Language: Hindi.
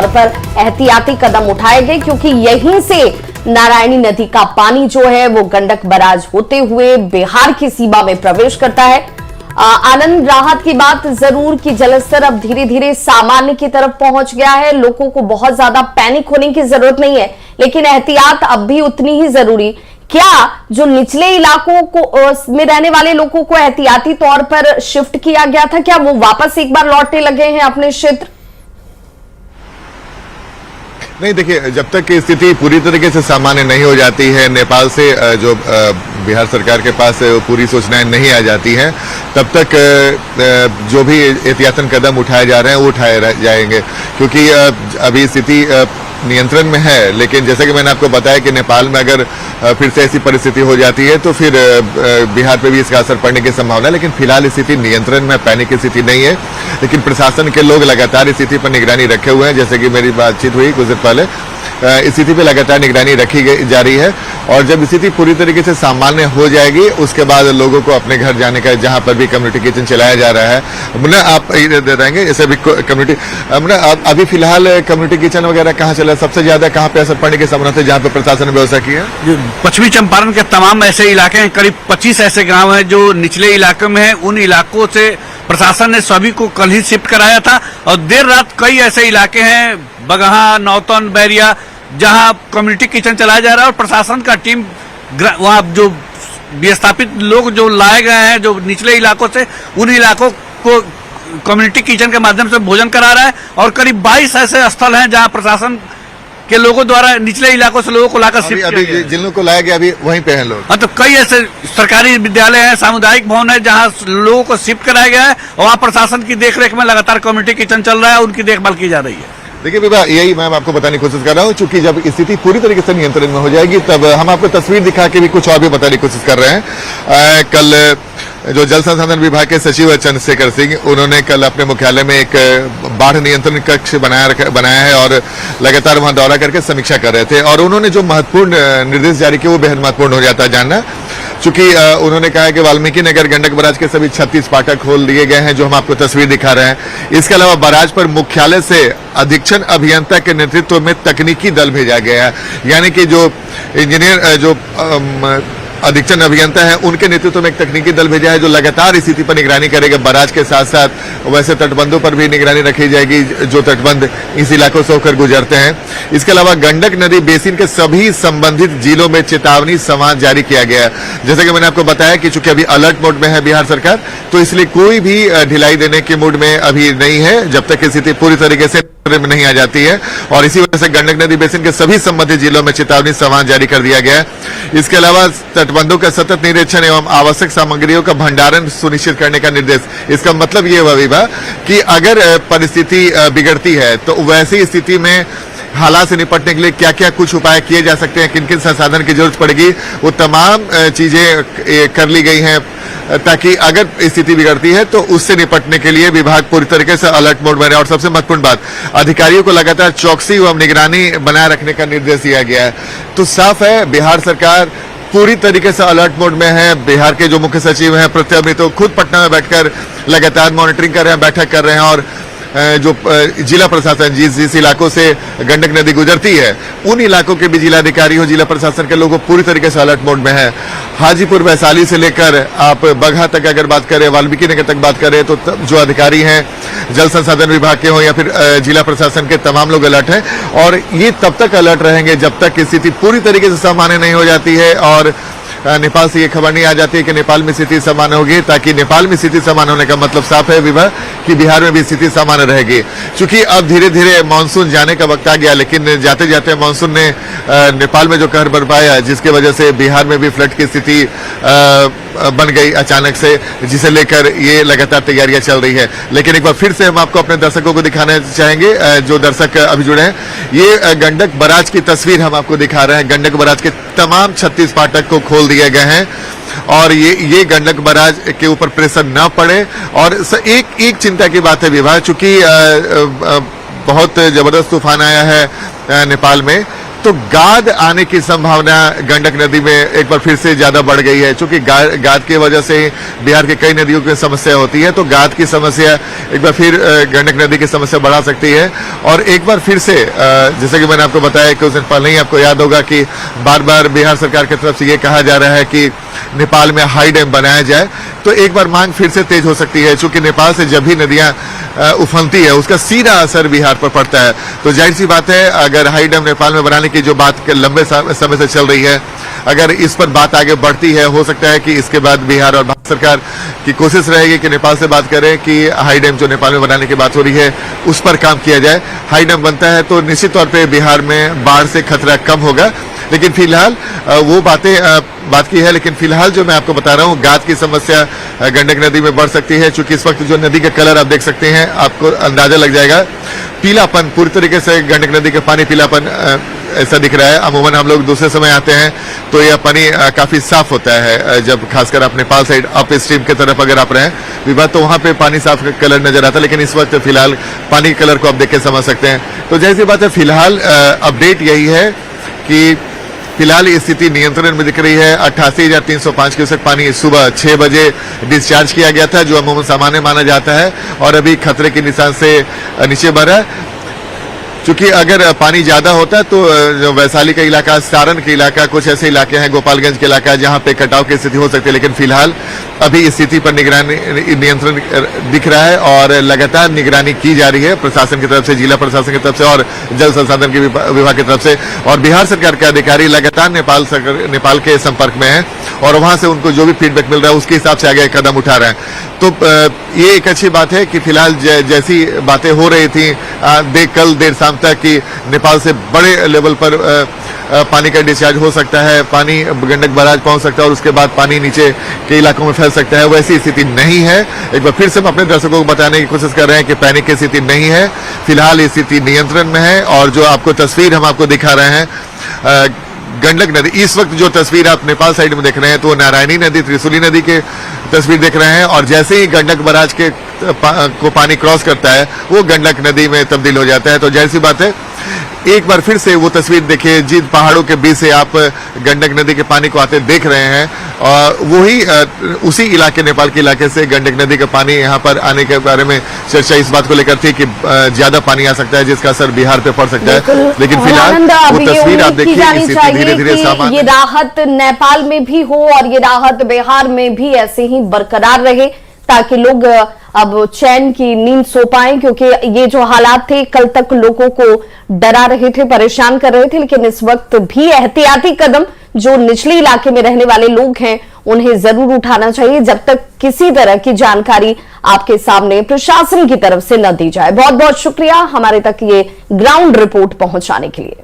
तौर पर एहतियाती कदम उठाए गए, क्योंकि यहीं से नारायणी नदी का पानी जो है वो गंडक बराज होते हुए बिहार की सीमा में प्रवेश करता है। आनंद, राहत की बात जरूर कि जलस्तर अब धीरे धीरे सामान्य की तरफ पहुंच गया है। लोगों को बहुत ज्यादा पैनिक होने की जरूरत नहीं है, लेकिन एहतियात अब भी उतनी ही जरूरी। क्या जो निचले इलाकों को में रहने वाले लोगों को एहतियाती तौर पर शिफ्ट किया गया था, क्या वो वापस एक बार लौटने लगे हैं अपने क्षेत्र? नहीं, देखिए, जब तक की स्थिति पूरी तरीके से सामान्य नहीं हो जाती है, नेपाल से जो बिहार सरकार के पास पूरी सूचनाएं नहीं आ जाती हैं, तब तक जो भी एहतियातन कदम उठाए जा रहे हैं वो उठाए जाएंगे, क्योंकि अभी स्थिति नियंत्रण में है। लेकिन जैसे कि मैंने आपको बताया कि नेपाल में अगर फिर से ऐसी परिस्थिति हो जाती है तो फिर बिहार पे भी इसका असर पड़ने की संभावना है। लेकिन फिलहाल स्थिति नियंत्रण में, पैनिक की स्थिति नहीं है। लेकिन प्रशासन के लोग लगातार स्थिति पर निगरानी रखे हुए हैं। जैसे कि मेरी बातचीत हुई कुछ देर पहले, स्थिति पे लगातार निगरानी रखी जा रही है, और जब स्थिति पूरी तरीके से सामान्य हो जाएगी उसके बाद लोगों को अपने घर जाने का, जहां पर भी कम्युनिटी किचन चलाया जा रहा है, मुन्ना आप दे देंगे इसे भी कम्युनिटी। मुन्ना, अभी फिलहाल कम्युनिटी किचन वगैरह कहाँ चला, सबसे ज्यादा कहाँ पे असर पड़ने की संभावना है जहाँ पे प्रशासन ने व्यवस्था की है? पश्चिमी चंपारण के तमाम ऐसे इलाके हैं, करीब 25 ऐसे गाँव हैं जो निचले इलाके में है। उन इलाकों से प्रशासन ने सभी को कल ही शिफ्ट कराया था, और देर रात कई ऐसे इलाके हैं, बगहा, नौतन, बैरिया, जहां कम्युनिटी किचन चलाया जा रहा है, और प्रशासन का टीम वहां जो विस्थापित लोग जो लाए गए हैं जो निचले इलाकों से, उन इलाकों को कम्युनिटी किचन के माध्यम से भोजन करा रहा है। और करीब 22 ऐसे स्थल हैं जहां प्रशासन के लोगों द्वारा निचले इलाकों से लोगों को लाकर शिफ्ट किया गया। जिन लोगों को लाया गया अभी वहीं पे हैं लोग। हाँ, तो कई ऐसे सरकारी विद्यालय हैं, सामुदायिक भवन है जहां लोगों को शिफ्ट कराया गया है, और वहां प्रशासन की देखरेख में लगातार कम्युनिटी किचन चल रहा है, उनकी देखभाल की जा रही है। देखिए विभा, यही मैं आपको बताने की कोशिश कर रहा हूँ, चूंकि जब स्थिति पूरी तरीके से नियंत्रण में हो जाएगी तब हम आपको तस्वीर दिखा के भी कुछ और भी बताने की कोशिश कर रहे हैं। कल जो जल संसाधन विभाग के सचिव चंद्रशेखर सिंह, उन्होंने कल अपने मुख्यालय में एक बाढ़ नियंत्रण कक्ष बनाया है और लगातार वहां दौरा करके समीक्षा कर रहे थे। और उन्होंने जो महत्वपूर्ण निर्देश जारी किए वो बेहद महत्वपूर्ण हो जाता है जानना, चूंकि उन्होंने कहा कि वाल्मीकि नगर गंडक बराज के सभी 36 फाटक खोल दिए गए हैं, जो हम आपको तस्वीर दिखा रहे हैं। इसके अलावा बराज पर मुख्यालय से अधीक्षण अभियंता के नेतृत्व में तकनीकी दल भेजा गया है, यानी कि जो इंजीनियर जो अधीक्षण अभियंता है उनके नेतृत्व में एक तकनीकी दल भेजा है जो लगातार स्थिति पर निगरानी करेगा। बराज के साथ साथ वैसे तटबंधों पर भी निगरानी रखी जाएगी जो तटबंध इस इलाकों से होकर गुजरते हैं। इसके अलावा गंडक नदी बेसिन के सभी संबंधित जिलों में चेतावनी संवाद जारी किया गया है। जैसे कि मैंने आपको बताया कि चूंकि अभी अलर्ट मोड में है बिहार सरकार, तो इसलिए कोई भी ढिलाई देने के मूड में अभी नहीं है जब तक स्थिति पूरी तरीके से में नहीं आ जाती है। और इसी वजह से गंडक नदी बेसिन के सभी संबंधित जिलों में चेतावनी संवाद जारी कर दिया गया है। इसके अलावा तटबंधों का सतत निरीक्षण एवं आवश्यक सामग्रियों का भंडारण सुनिश्चित करने का निर्देश। इसका मतलब ये हुआ विभा कि अगर परिस्थिति बिगड़ती है तो वैसी स्थिति में हालात से निपटने के लिए क्या क्या कुछ उपाय किए जा सकते हैं, किन किन संसाधन की जरूरत पड़ेगी, वो तमाम चीजें कर ली गई हैं, ताकि अगर स्थिति बिगड़ती है तो उससे निपटने के लिए विभाग पूरी तरीके से अलर्ट मोड में रहे। और सबसे महत्वपूर्ण बात, अधिकारियों को लगातार चौकसी एवं निगरानी बनाए रखने का निर्देश दिया गया है। तो साफ है बिहार सरकार पूरी तरीके से अलर्ट मोड में है। बिहार के जो मुख्य सचिव हैं प्रत्यय अमृत खुद पटना में बैठकर लगातार मॉनिटरिंग कर रहे हैं, बैठक कर रहे हैं। और जो जिला प्रशासन जिस इलाकों से गंडक नदी गुजरती है उन इलाकों के भी जिलाधिकारी हो, जिला प्रशासन के लोग पूरी तरीके से अलर्ट मोड में है। हाजीपुर वैशाली से लेकर आप बगहा तक अगर बात करें, वाल्मीकि नगर तक बात करें, तो जो अधिकारी हैं जल संसाधन विभाग के हो या फिर जिला प्रशासन के, तमाम लोग अलर्ट हैं। और ये तब तक अलर्ट रहेंगे जब तक स्थिति पूरी तरीके से सामान्य नहीं हो जाती है और नेपाल से ये खबर नहीं आ जाती है कि नेपाल में स्थिति सामान्य होगी, ताकि नेपाल में स्थिति सामान्य होने का मतलब साफ है विभा कि बिहार में भी स्थिति सामान्य रहेगी। चूंकि अब धीरे धीरे मानसून जाने का वक्त आ गया, लेकिन जाते जाते मानसून ने नेपाल में जो कहर बरपाया, जिसकी वजह से बिहार में भी फ्लड की स्थिति बन गई अचानक से, जिसे लेकर ये लगातार तैयारियां चल रही है। लेकिन एक बार फिर से हम आपको अपने दर्शकों को दिखाना चाहेंगे, जो दर्शक अभी जुड़े हैं, ये गंडक बराज की तस्वीर हम आपको दिखा रहे हैं। गंडक बराज के तमाम 36 फाटक को खोल दिए गए हैं और ये गंडक बराज के ऊपर प्रेशर न पड़े। और एक चिंता की बात है विभाग, चूंकि बहुत जबरदस्त तूफान आया है नेपाल में, तो गाद आने की संभावना गंडक नदी में एक बार फिर से ज्यादा बढ़ गई है, क्योंकि गाद की वजह से बिहार के कई नदियों की समस्या होती है, तो गाद की समस्या एक बार फिर गंडक नदी की समस्या बढ़ा सकती है। और एक बार फिर से जैसे कि मैंने आपको बताया कि उस दिन पहले ही आपको याद होगा कि बार बार बिहार सरकार की तरफ से ये कहा जा रहा है कि नेपाल में हाई डैम बनाया जाए, तो एक बार मांग फिर से तेज हो सकती है, क्योंकि नेपाल से जब भी नदियां उफनती है उसका सीधा असर बिहार पर पड़ता है। तो जाहिर सी बात है, अगर हाई डैम नेपाल में बनाने की जो बात लंबे समय से चल रही है, अगर इस पर बात आगे बढ़ती है, हो सकता है कि इसके बाद बिहार और भारत सरकार की कोशिश रहेगी कि नेपाल से बात करें कि हाई डैम जो नेपाल में बनाने की बात हो रही है उस पर काम किया जाए। हाई डैम बनता है तो निश्चित तौर पर बिहार में बाढ़ से खतरा कम होगा, लेकिन फिलहाल वो बात की है। लेकिन फिलहाल जो मैं आपको बता रहा हूँ, गाद की समस्या गंडक नदी में बढ़ सकती है, क्योंकि इस वक्त जो नदी का कलर आप देख सकते हैं, आपको अंदाजा लग जाएगा, पीलापन, पूरी तरीके से गंडक नदी का पानी पीलापन ऐसा दिख रहा है। अमूमन हम लोग दूसरे समय आते हैं तो यह पानी काफी साफ होता है, जब खासकर आप नेपाल साइड अप स्ट्रीम की तरफ अगर आप रहें विवाद, तो वहां पे पानी साफ कलर नजर आता है। लेकिन इस वक्त फिलहाल पानी के कलर को आप देख के समझ सकते हैं। तो जैसी बात है, फिलहाल अपडेट यही है कि फिलहाल स्थिति नियंत्रण में दिख रही है। 88,305 क्यूसेक पानी सुबह 6 बजे डिस्चार्ज किया गया था, जो अमूमन सामान्य माना जाता है, और अभी खतरे के निशान से नीचे बढ़ रहा है। क्योंकि अगर पानी ज्यादा होता है तो जो वैशाली का इलाका, सारण का इलाका, कुछ ऐसे इलाके हैं, गोपालगंज के इलाका, जहां पे कटाव की स्थिति हो सकती है। लेकिन फिलहाल अभी स्थिति पर नियंत्रण दिख रहा है और लगातार निगरानी की जा रही है प्रशासन की तरफ से, जिला प्रशासन की तरफ से और जल संसाधन के विभाग की तरफ से। और बिहार सरकार के अधिकारी लगातार नेपाल के संपर्क में है और वहां से उनको जो भी फीडबैक मिल रहा है उसके हिसाब से आगे कदम उठा रहे हैं। तो ये एक अच्छी बात है कि फिलहाल जैसी बातें हो रही थी कल देर शाम तक कि नेपाल से बड़े लेवल पर पानी का डिस्चार्ज हो सकता है, पानी गंडक बराज पहुंच सकता है और उसके बाद पानी नीचे के इलाकों में फैल सकता है, वैसी स्थिति नहीं है। एक बार फिर से हम अपने दर्शकों को बताने की कोशिश कर रहे हैं कि पैनिक की स्थिति नहीं है, फिलहाल स्थिति नियंत्रण में है। और जो आपको तस्वीर हम आपको दिखा रहे हैं गंडक नदी, इस वक्त जो तस्वीर आप नेपाल साइड में देख रहे हैं तो नारायणी नदी, त्रिशूली नदी के तस्वीर देख रहे हैं, और जैसे ही गंडक बराज के को पानी क्रॉस करता है वो गंडक नदी में तब्दील हो जाता है। तो जाहिर सी बात है, एक बार फिर से वो तस्वीर देखिए, जिन पहाड़ों के बीच से आप गंडक नदी के पानी को आते देख रहे हैं, और वही उसी इलाके, नेपाल के इलाके से गंडक नदी का पानी यहाँ पर आने के बारे में चर्चा इस बात को लेकर थी कि ज्यादा पानी आ सकता है जिसका असर बिहार पे पड़ सकता है। लेकिन फिलहाल वो तस्वीर आप देखिए, धीरे धीरे सामान्य, ये राहत नेपाल में भी हो और ये राहत बिहार में भी ऐसे ही बरकरार रहे, ताकि लोग अब चैन की नींद सो पाएं। क्योंकि ये जो हालात थे कल तक लोगों को डरा रहे थे, परेशान कर रहे थे, लेकिन इस वक्त भी एहतियाती कदम जो निचले इलाके में रहने वाले लोग हैं उन्हें जरूर उठाना चाहिए, जब तक किसी तरह की जानकारी आपके सामने प्रशासन की तरफ से न दी जाए। बहुत बहुत शुक्रिया हमारे तक ये ग्राउंड रिपोर्ट पहुंचाने के लिए।